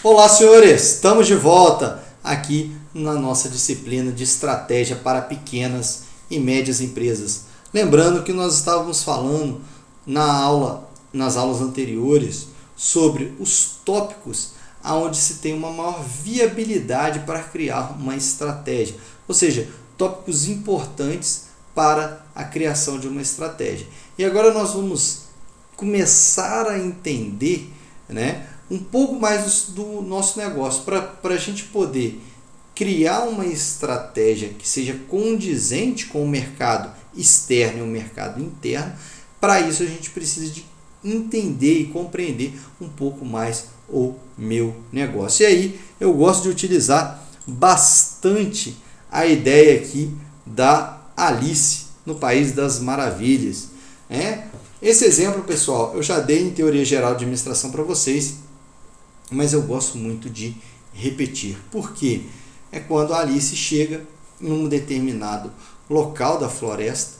Olá, senhores! Estamos de volta aqui na nossa disciplina de estratégia para pequenas e médias empresas. Lembrando que nós estávamos falando nas aulas anteriores sobre os tópicos onde se tem uma maior viabilidade para criar uma estratégia, ou seja, tópicos importantes para a criação de uma estratégia. E agora nós vamos começar a entender, um pouco mais do nosso negócio, para a gente poder criar uma estratégia que seja condizente com o mercado externo e o mercado interno. Para isso a gente precisa de entender e compreender um pouco mais o meu negócio. E aí eu gosto de utilizar bastante a ideia aqui da Alice no País das Maravilhas. Esse exemplo, pessoal, eu já dei em teoria geral de administração para vocês, mas eu gosto muito de repetir. Por quê? É quando a Alice chega em um determinado local da floresta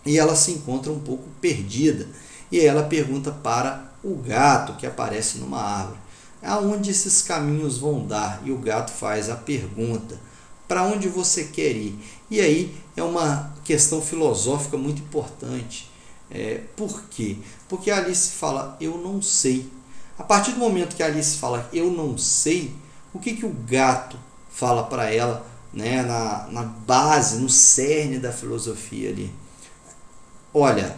e ela se encontra um pouco perdida. E aí ela pergunta para o gato que aparece numa árvore: aonde esses caminhos vão dar? E o gato faz a pergunta: para onde você quer ir? E aí é uma questão filosófica muito importante. Por quê? Porque a Alice fala: eu não sei. A partir do momento que a Alice fala eu não sei, o que o gato fala para ela, na base, no cerne da filosofia ali? Olha,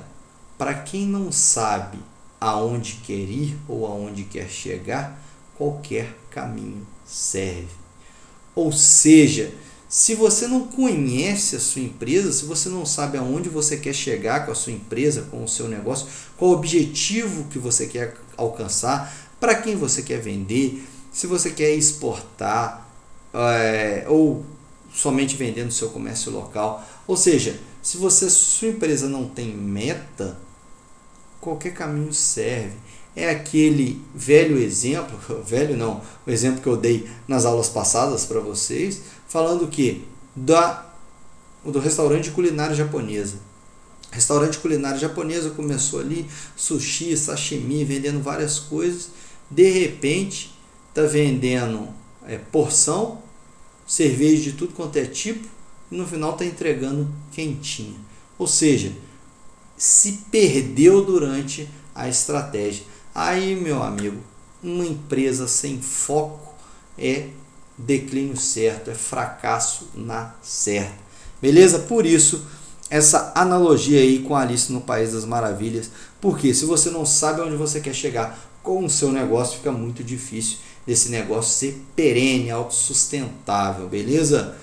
para quem não sabe aonde quer ir ou aonde quer chegar, qualquer caminho serve. Ou seja, se você não conhece a sua empresa, se você não sabe aonde você quer chegar com a sua empresa, com o seu negócio, qual o objetivo que você quer alcançar, para quem você quer vender, se você quer exportar ou somente vender no seu comércio local, ou seja, se sua empresa não tem meta, qualquer caminho serve. É aquele velho exemplo, o exemplo que eu dei nas aulas passadas para vocês, falando que do restaurante de culinária japonesa. Restaurante culinária japonesa começou ali, sushi, sashimi, vendendo várias coisas. De repente, está vendendo porção, cerveja de tudo quanto é tipo, e no final está entregando quentinha. Ou seja, se perdeu durante a estratégia. Aí, meu amigo, uma empresa sem foco é declínio certo, é fracasso na certa. Beleza? Por isso, essa analogia aí com a Alice no País das Maravilhas, porque se você não sabe onde você quer chegar com o seu negócio, fica muito difícil desse negócio ser perene, autossustentável, beleza?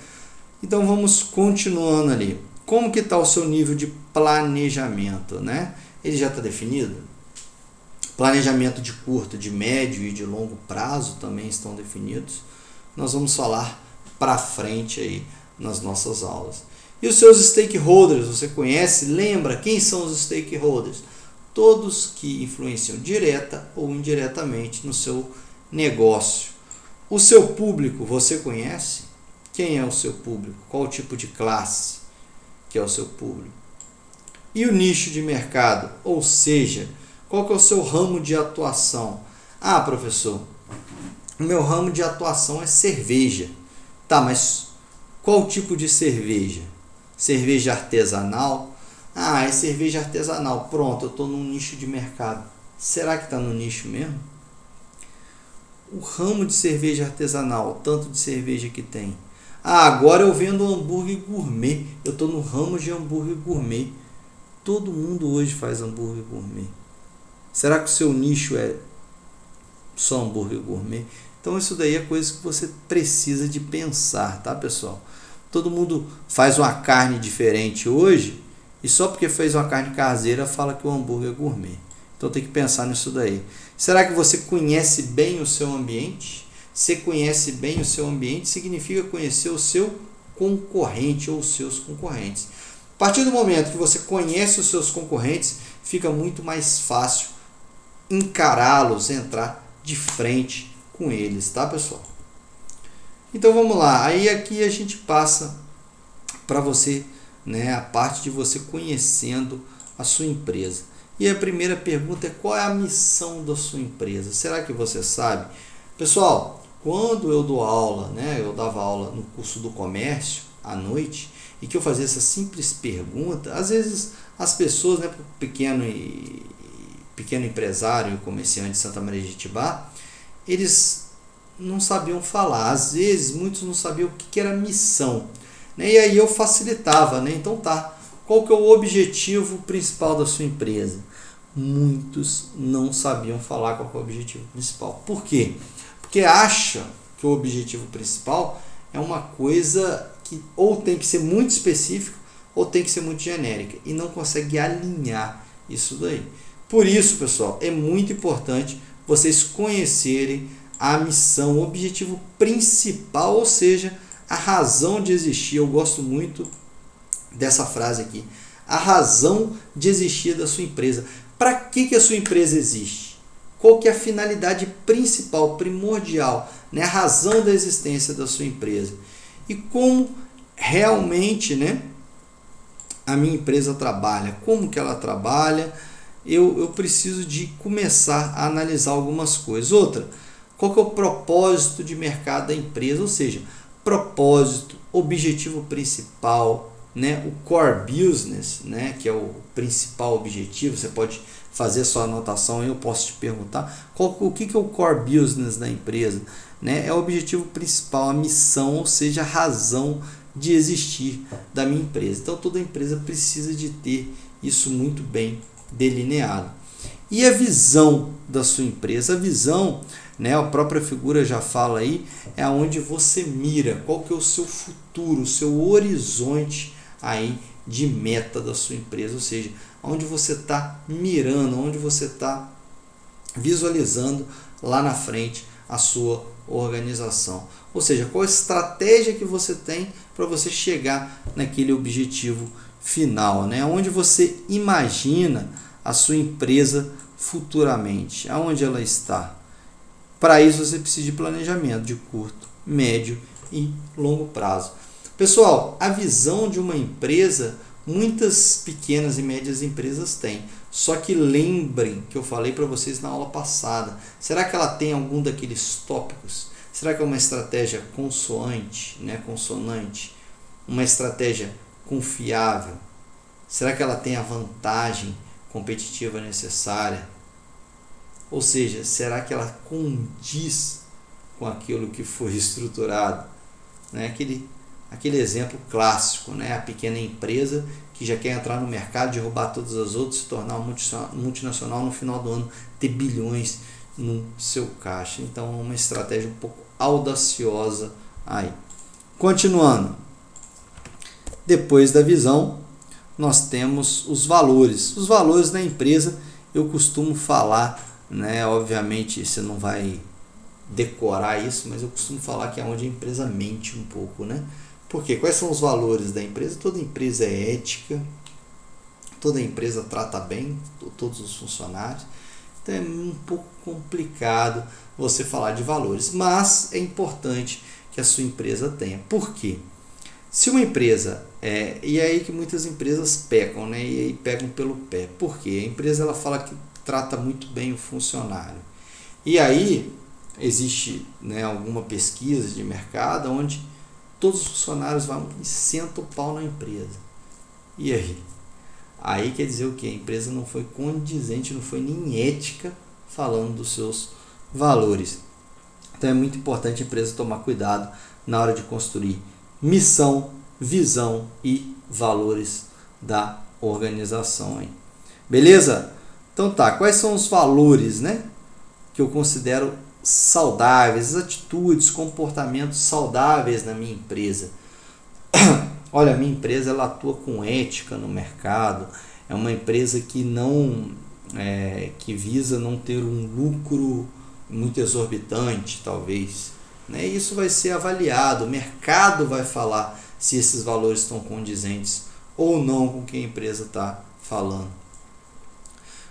Então vamos continuando ali. Como que está o seu nível de planejamento, Ele já está definido? Planejamento de curto, de médio e de longo prazo também estão definidos. Nós vamos falar para frente aí nas nossas aulas. E os seus stakeholders, você conhece? Lembra quem são os stakeholders? Todos que influenciam direta ou indiretamente no seu negócio. O seu público, você conhece? Quem é o seu público? Qual o tipo de classe que é o seu público? E o nicho de mercado, ou seja, qual que é o seu ramo de atuação? Ah, professor, o meu ramo de atuação é cerveja. Tá, mas qual tipo de cerveja? Cerveja artesanal? Ah, é cerveja artesanal. Pronto, eu estou num nicho de mercado. Será que está no nicho mesmo? O ramo de cerveja artesanal, tanto de cerveja que tem. Ah, agora eu vendo hambúrguer gourmet. Eu estou no ramo de hambúrguer gourmet. Todo mundo hoje faz hambúrguer gourmet. Será que o seu nicho é só hambúrguer gourmet? Então isso daí é coisa que você precisa de pensar, tá, pessoal? Todo mundo faz uma carne diferente hoje e só porque fez uma carne caseira fala que o hambúrguer é gourmet. Então tem que pensar nisso daí. Será que você conhece bem o seu ambiente? Se conhece bem o seu ambiente, significa conhecer o seu concorrente ou os seus concorrentes. A partir do momento que você conhece os seus concorrentes, fica muito mais fácil encará-los, entrar de frente com eles, tá, pessoal? Então vamos lá. Aí aqui a gente passa para você, a parte de você conhecendo a sua empresa. E a primeira pergunta é: qual é a missão da sua empresa? Será que você sabe? Pessoal, quando eu dou aula, né, eu dava aula no curso do comércio à noite, e que eu fazia essa simples pergunta, às vezes as pessoas, né, pequeno empresário e comerciante de Santa Maria de Itibá, eles não sabiam falar, às vezes muitos não sabiam o que era missão, né? E aí eu facilitava, né? Então tá, qual que é o objetivo principal da sua empresa? Muitos não sabiam falar qual que é o objetivo principal. Por quê? Porque acha que o objetivo principal é uma coisa que ou tem que ser muito específico ou tem que ser muito genérica e não consegue alinhar isso daí. Por isso, pessoal, é muito importante vocês conhecerem a missão, o objetivo principal, ou seja, a razão de existir. Eu gosto muito dessa frase aqui. A razão de existir da sua empresa. Para que a sua empresa existe? Qual que é a finalidade principal, primordial, né? A razão da existência da sua empresa? E como realmente, né, a minha empresa trabalha? Como que ela trabalha? Eu preciso de começar a analisar algumas coisas. Outra, qual que é o propósito de mercado da empresa? Ou seja, propósito, objetivo principal, né? O core business, né? Que é o principal objetivo. Você pode fazer sua anotação, eu posso te perguntar o que é o core business da empresa, né? É o objetivo principal, a missão, ou seja, a razão de existir da minha empresa. Então toda empresa precisa de ter isso muito bem delineado. E a visão da sua empresa? A visão, né, a própria figura já fala aí, é onde você mira, qual que é o seu futuro, o seu horizonte aí de meta da sua empresa, ou seja, onde você está mirando, onde você está visualizando lá na frente a sua organização. Ou seja, qual a estratégia que você tem para você chegar naquele objetivo final, né? Onde você imagina a sua empresa futuramente, aonde ela está. Para isso você precisa de planejamento de curto, médio e longo prazo. Pessoal, a visão de uma empresa, muitas pequenas e médias empresas têm. Só que lembrem que eu falei para vocês na aula passada. Será que ela tem algum daqueles tópicos? Será que é uma estratégia consoante, né? Consonante? Uma estratégia confiável? Será que ela tem a vantagem competitiva necessária? Ou seja, será que ela condiz com aquilo que foi estruturado? Né? Aquele exemplo clássico, né? A pequena empresa que já quer entrar no mercado, derrubar todas as outras, se tornar uma multinacional, no final do ano ter bilhões no seu caixa. Então, uma estratégia um pouco audaciosa aí. Continuando. Depois da visão, nós temos os valores. Os valores da empresa, eu costumo falar, né? Obviamente você não vai decorar isso, mas eu costumo falar que é onde a empresa mente um pouco, né? Porque quais são os valores da empresa? Toda empresa é ética, toda empresa trata bem todos os funcionários. Então é um pouco complicado você falar de valores, mas é importante que a sua empresa tenha. Por quê? Se uma empresa e é aí que muitas empresas pecam, né? E aí pegam pelo pé. Por quê? A empresa ela fala que trata muito bem o funcionário. E aí existe, né, alguma pesquisa de mercado onde todos os funcionários vão e sentam o pau na empresa. E aí? Aí quer dizer o que? A empresa não foi condizente, não foi nem ética falando dos seus valores. Então é muito importante a empresa tomar cuidado na hora de construir missão, visão e valores da organização. Hein? Beleza? Então tá, quais são os valores, né, que eu considero saudáveis, as atitudes, comportamentos saudáveis na minha empresa? Olha, a minha empresa ela atua com ética no mercado, é uma empresa que que visa não ter um lucro muito exorbitante, talvez. Né? Isso vai ser avaliado, o mercado vai falar se esses valores estão condizentes ou não com o que a empresa está falando.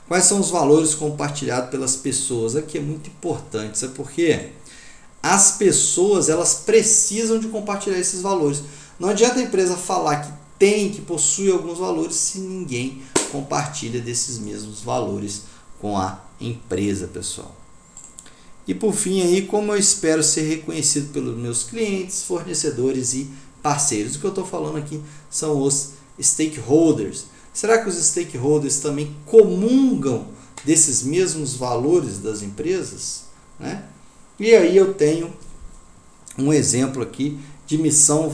Quais são os valores compartilhados pelas pessoas? Aqui é muito importante, sabe por quê? As pessoas elas precisam de compartilhar esses valores. Não adianta a empresa falar que tem, que possui alguns valores, se ninguém compartilha desses mesmos valores com a empresa, pessoal. E por fim aí, como eu espero ser reconhecido pelos meus clientes, fornecedores e parceiros. O que eu estou falando aqui são os stakeholders. Será que os stakeholders também comungam desses mesmos valores das empresas? Né? E aí eu tenho um exemplo aqui de missão,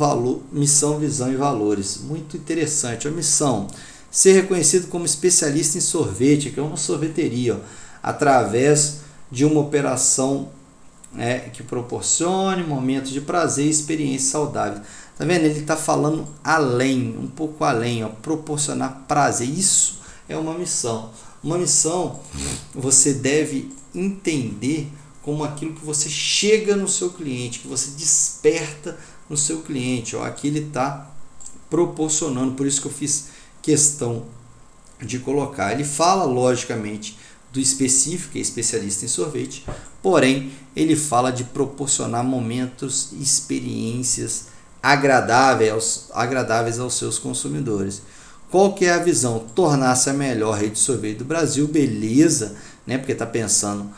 visão e valores. Muito interessante. A missão: ser reconhecido como especialista em sorvete, que é uma sorveteria, ó, através de uma operação que proporcione momentos de prazer e experiência saudável. Tá vendo? Ele está falando além, um pouco além, ó, proporcionar prazer. Isso é uma missão. Uma missão você deve entender como aquilo que você chega no seu cliente, que você desperta no seu cliente. Ó, aqui ele está proporcionando, por isso que eu fiz questão de colocar. Ele fala, logicamente, do específico, que é especialista em sorvete, porém ele fala de proporcionar momentos e experiências agradáveis aos seus consumidores. Qual que é a visão? Tornar-se a melhor rede de sorvete do Brasil, beleza, né? Porque está pensando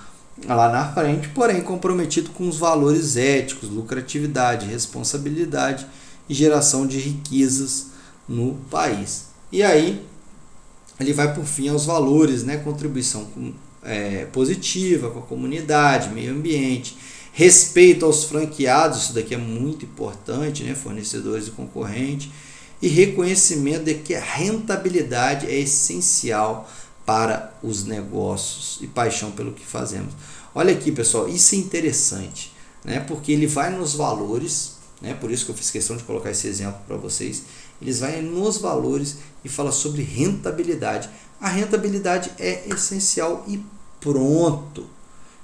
lá na frente, porém comprometido com os valores éticos, lucratividade, responsabilidade e geração de riquezas no país. E aí ele vai por fim aos valores, né? Contribuição positiva com a comunidade, meio ambiente, respeito aos franqueados, isso daqui é muito importante, né? Fornecedores e concorrentes, e reconhecimento de que a rentabilidade é essencial para os negócios e paixão pelo que fazemos. Olha aqui, pessoal, isso é interessante, né? Porque ele vai nos valores, né? Por isso que eu fiz questão de colocar esse exemplo para vocês. Eles vão nos valores e fala sobre rentabilidade. A rentabilidade é essencial e pronto.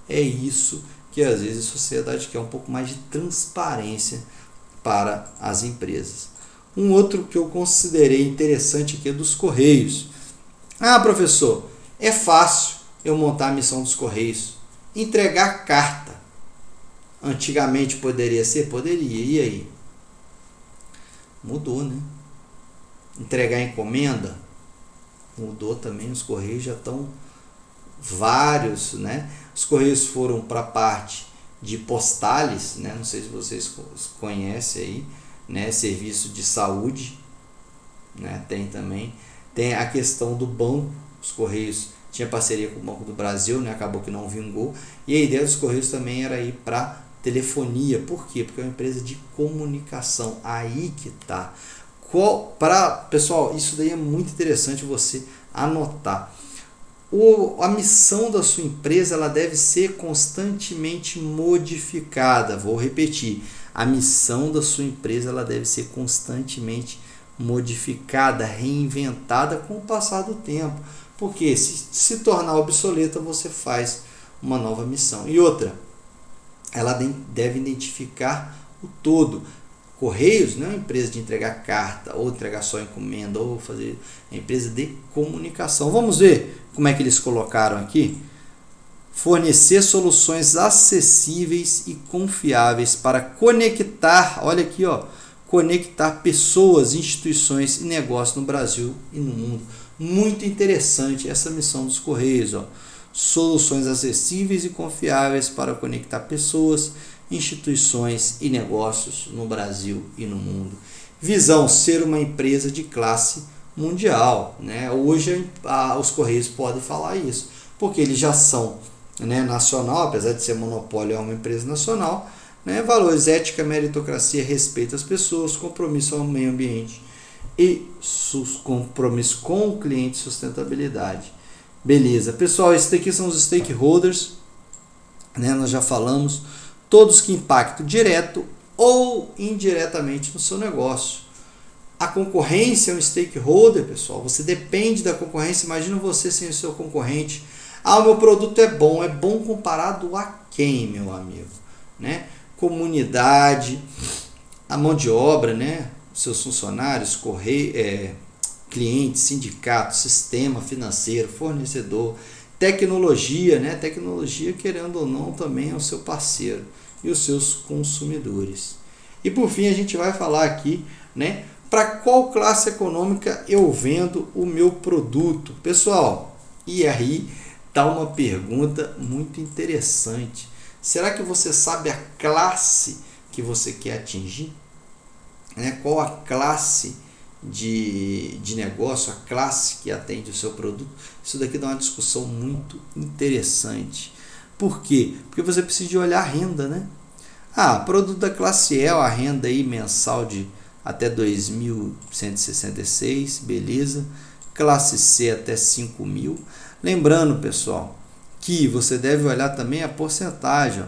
É isso que às vezes a sociedade quer, um pouco mais de transparência para as empresas. Um outro que eu considerei interessante aqui é dos Correios. Ah, professor, é fácil eu montar a missão dos Correios. Entregar carta. Antigamente poderia ser? Poderia. E aí? Mudou, né? Entregar encomenda? Mudou também. Os Correios já estão vários, né? Os Correios foram para a parte de postales, né? Não sei se vocês conhecem aí, né? Serviço de saúde, né? Tem também. Tem a questão do banco. Os Correios tinha parceria com o Banco do Brasil, né? Acabou que não vingou. E a ideia dos Correios também era ir para telefonia. Por quê? Porque é uma empresa de comunicação. Aí que tá. Pessoal, isso daí é muito interessante você anotar. A missão da sua empresa ela deve ser constantemente modificada. Vou repetir. A missão da sua empresa ela deve ser constantemente modificada, reinventada com o passar do tempo. Porque se tornar obsoleta, você faz uma nova missão. E outra, ela deve identificar o todo. Correios não é uma empresa de entregar carta, ou entregar só encomenda, ou fazer é uma empresa de comunicação. Vamos ver como é que eles colocaram aqui? Fornecer soluções acessíveis e confiáveis para conectar, olha aqui, ó, conectar pessoas, instituições e negócios no Brasil e no mundo. Muito interessante essa missão dos Correios, ó. Soluções acessíveis e confiáveis para conectar pessoas, instituições e negócios no Brasil e no mundo. Visão: ser uma empresa de classe mundial, né? Hoje os Correios podem falar isso, porque eles já são, né, nacional, apesar de ser monopólio, é uma empresa nacional, né? Valores: ética, meritocracia, respeito às pessoas, compromisso ao meio ambiente e compromisso com o cliente, sustentabilidade. Beleza, pessoal, esses daqui são os stakeholders, né? Nós já falamos, todos que impactam direto ou indiretamente no seu negócio. A concorrência é um stakeholder, pessoal. Você depende da concorrência. Imagina você sem o seu concorrente. Ah, o meu produto é bom comparado a quem, meu amigo? Né? Comunidade, a mão de obra, né? Seus funcionários, clientes, sindicato, sistema financeiro, fornecedor, tecnologia, né? Tecnologia, querendo ou não, também é o seu parceiro, e os seus consumidores. E por fim a gente vai falar aqui, né? Para qual classe econômica eu vendo o meu produto? Pessoal, e aí tá uma pergunta muito interessante. Será que você sabe a classe que você quer atingir? Qual a classe de negócio, a classe que atende o seu produto? Isso daqui dá uma discussão muito interessante. Por quê? Porque você precisa de olhar a renda, né? Produto da classe E, a renda aí mensal de até 2.166, beleza. Classe C até 5.000. Lembrando, pessoal, que você deve olhar também a porcentagem.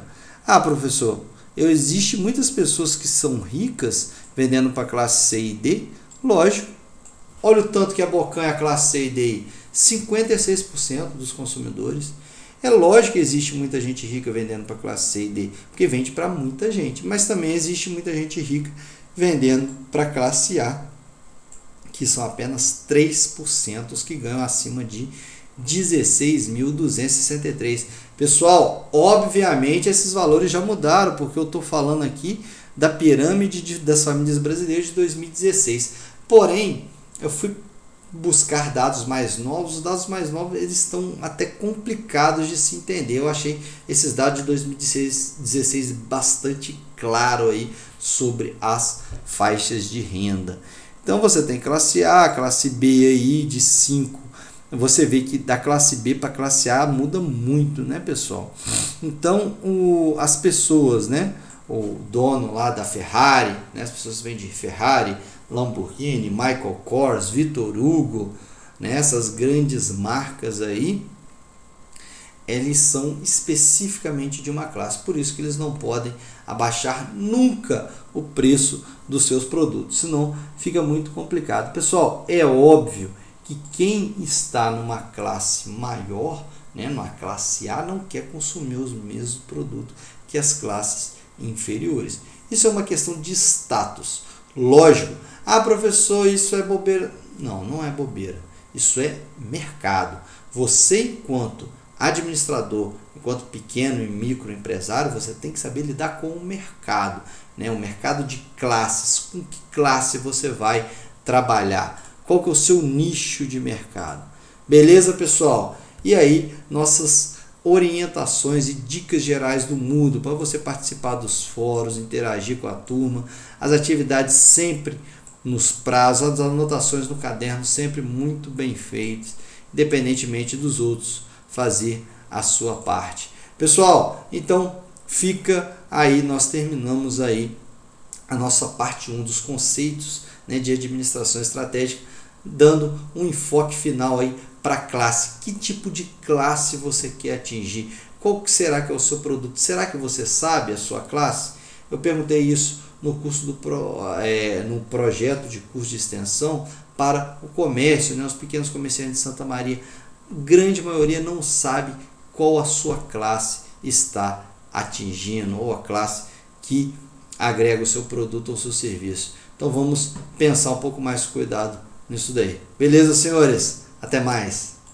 Professor, existe muitas pessoas que são ricas vendendo para classe C e D? Lógico. Olha o tanto que abocanha a classe C e D. 56% dos consumidores. É lógico que existe muita gente rica vendendo para classe C e D, porque vende para muita gente, mas também existe muita gente rica vendendo para classe A, que são apenas 3% os que ganham acima de 16.263. Pessoal, obviamente esses valores já mudaram, porque eu estou falando aqui da pirâmide das famílias brasileiras de 2016. Porém, eu fui buscar dados mais novos. Os dados mais novos eles estão até complicados de se entender. Eu achei esses dados de 2016 bastante claro aí sobre as faixas de renda. Então você tem classe A, classe B aí de 5. Você vê que da classe B para a classe A muda muito, né, pessoal? Então as pessoas, né, o dono lá da Ferrari, né, as pessoas vendem Ferrari, Lamborghini, Michael Kors, Victor Hugo, né, essas grandes marcas aí, eles são especificamente de uma classe, por isso que eles não podem abaixar nunca o preço dos seus produtos, senão fica muito complicado. Pessoal, é óbvio que quem está numa classe maior, né, numa classe A, não quer consumir os mesmos produtos que as classes inferiores. Isso é uma questão de status. Lógico, professor, isso é bobeira. Não, não é bobeira. Isso é mercado. Você, enquanto administrador, enquanto pequeno e microempresário, você tem que saber lidar com o mercado, né? O mercado de classes. Com que classe você vai trabalhar? Qual que é o seu nicho de mercado? Beleza, pessoal? E aí, nossas orientações e dicas gerais do Moodle para você participar dos fóruns, interagir com a turma, as atividades sempre nos prazos, as anotações no caderno sempre muito bem feitas, independentemente dos outros fazer a sua parte. Pessoal, então fica aí, nós terminamos aí a nossa parte 1 dos conceitos, né, de administração estratégica, dando um enfoque final aí para a classe. Que tipo de classe você quer atingir? Qual que será que é o seu produto? Será que você sabe a sua classe? Eu perguntei isso no curso no projeto de curso de extensão para o comércio, né, os pequenos comerciantes de Santa Maria. Grande maioria não sabe qual a sua classe está atingindo, ou a classe que agrega o seu produto ou o seu serviço. Então vamos pensar um pouco mais com cuidado nisso daí. Beleza, senhores? Até mais!